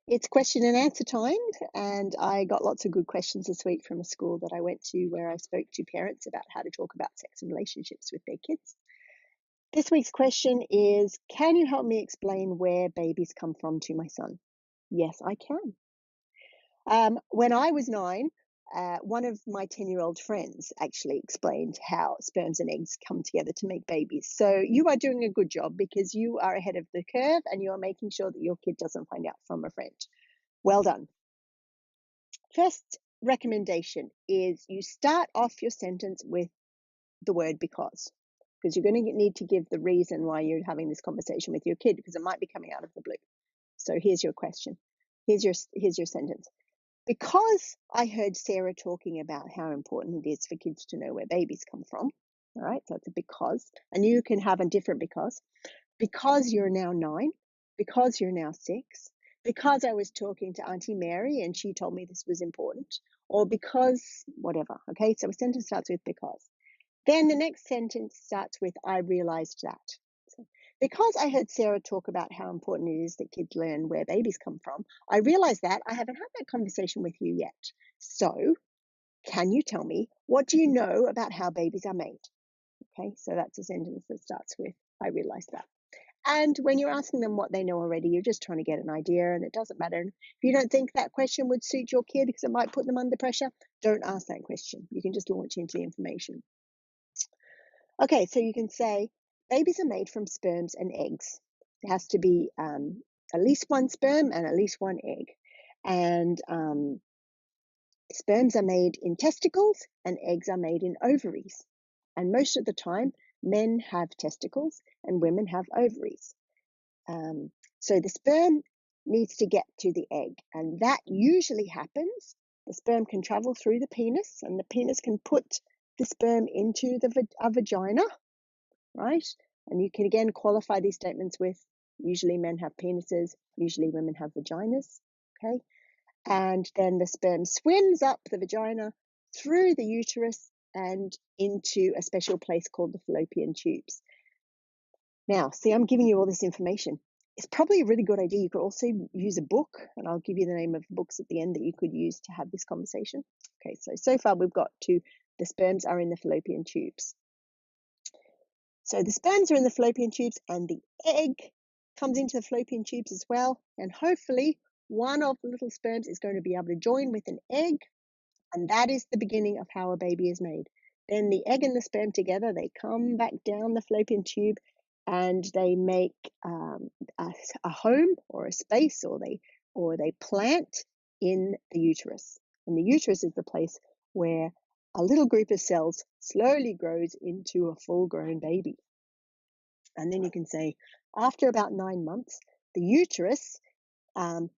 It's question and answer time, and I got lots of good questions this week from a school that I went to where I spoke to parents about how to talk about sex and relationships with their kids. This week's question is, can you help me explain where babies come from to my son? Yes, I can. When I was 9, one of my 10-year-old friends actually explained how sperms and eggs come together to make babies. So you are doing a good job because you are ahead of the curve and you are making sure that your kid doesn't find out from a friend. Well done. First recommendation is you start off your sentence with the word because you're going to need to give the reason why you're having this conversation with your kid, because it might be coming out of the blue. So here's your question. Here's your sentence. Because I heard Sarah talking about how important it is for kids to know where babies come from. All right, so it's a because. And you can have a different because you're now 9, because you're now 6, because I was talking to Auntie Mary and she told me this was important, or because whatever. Okay, so a sentence starts with because. Then the next sentence starts with I realized that. So, because I heard Sarah talk about how important it is that kids learn where babies come from, I realized that I haven't had that conversation with you yet. So, can you tell me, what do you know about how babies are made? Okay, so that's a sentence that starts with I realized that. And when you're asking them what they know already, you're just trying to get an idea, and it doesn't matter. If you don't think that question would suit your kid because it might put them under pressure, don't ask that question. You can just launch into the information. Okay, so you can say babies are made from sperms and eggs. It has to be at least one sperm and at least one egg. And sperms are made in testicles and eggs are made in ovaries. And most of the time, men have testicles and women have ovaries. So the sperm needs to get to the egg, and that usually happens. The sperm can travel through the penis, and the penis can put the sperm into a vagina, right? And you can again qualify these statements with usually men have penises, usually women have vaginas, okay? And then the sperm swims up the vagina through the uterus and into a special place called the fallopian tubes. Now, see, I'm giving you all this information. It's probably a really good idea. You could also use a book, and I'll give you the name of the books at the end that you could use to have this conversation. Okay, so far we've got to the sperms are in the fallopian tubes. So the sperms are in the fallopian tubes and the egg comes into the fallopian tubes as well. And hopefully one of the little sperms is going to be able to join with an egg. And that is the beginning of how a baby is made. Then the egg and the sperm together, they come back down the fallopian tube and they make a home or a space, or they plant in the uterus. And the uterus is the place where a little group of cells slowly grows into a full-grown baby. And then you can say, after about 9 months, the uterus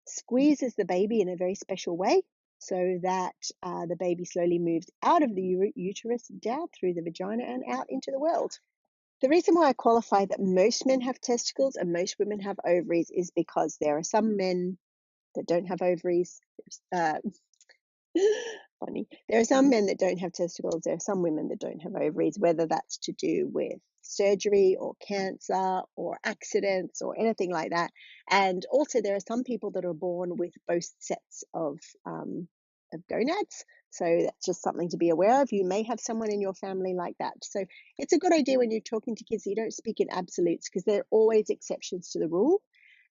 squeezes the baby in a very special way so that the baby slowly moves out of the uterus, down through the vagina and out into the world. The reason why I qualify that most men have testicles and most women have ovaries is because there are some men that don't have ovaries. Funny. There are some men that don't have testicles. There are some women that don't have ovaries, whether that's to do with surgery or cancer or accidents or anything like that. And also there are some people that are born with both sets of gonads. So that's just something to be aware of. You may have someone in your family like that. So it's a good idea when you're talking to kids that you don't speak in absolutes, because there are always exceptions to the rule.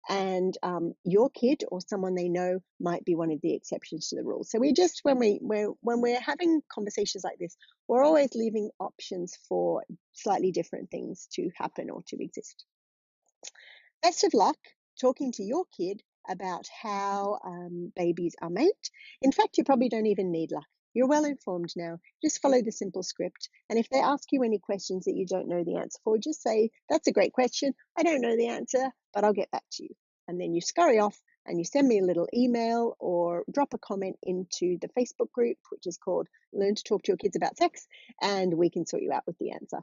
And your kid or someone they know might be one of the exceptions to the rule. So we just, when we're having conversations like this, we're always leaving options for slightly different things to happen or to exist. Best of luck talking to your kid about how babies are made. In fact, you probably don't even need luck. You're well informed now. Just follow the simple script. And if they ask you any questions that you don't know the answer for, just say, that's a great question. I don't know the answer, but I'll get back to you. And then you scurry off and you send me a little email or drop a comment into the Facebook group, which is called Learn to Talk to Your Kids About Sex, and we can sort you out with the answer.